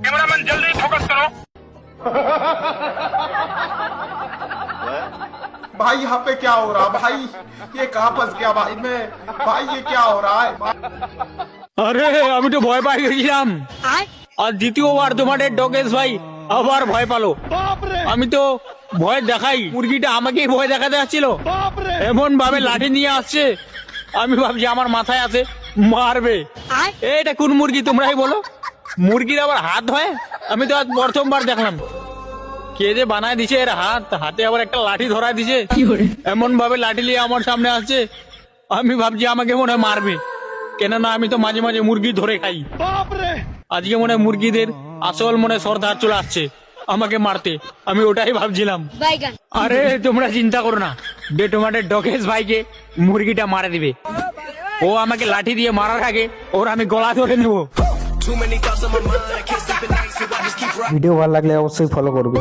Cameraman जल्दी focus करो। भाई यहाँ पे क्या हो रहा भाई, ये कहाँ फंस गया भाई मैं, भाई ये क्या हो रहा है? আরে আমি তো ভয় পাই গেছিলাম আর দ্বিতীয়বার তোমাদের ডগেশ ভাই আবার ভয় পালো। আমি তো ভয় দেখাই, মুরগিটা আমাকেই ভয় দেখাতে আসছিল, এমন ভাবে লাঠি নিয়ে আসছে আমি ভাবছি আমার মাথায় আছে মারবে। এটা কোন মুরগি তোমরাই বলো, মুরগির আবার হাত হয়? আমি তো আজ প্রথমবার দেখলাম। কে যে বানায় দিছে এর হাত, হাতে আবার একটা লাঠি ধরা দিছে, এমন ভাবে লাঠি নিয়ে আমার সামনে আসছে আমি ভাবছি আমাকে মনে হয় মারবে, কেননা আমি তো মাঝে মাঝে মুরগি ধরে খাই। আজকে মনে হয় মুরগিদের আসল মনে সর্দার চলে আসছে আমাকে মারতে, আমি ওটাই ভাবছিলাম। আরে তোমরা চিন্তা করো না, যে তোমাদের ডকেশ ভাইকে মুরগিটা মারা দিবে, ও আমাকে লাঠি দিয়ে মারার আগে ওর আমি গলা ধরে নেবো। ভিডিও ভালো লাগলে অবশ্যই ফলো করবে।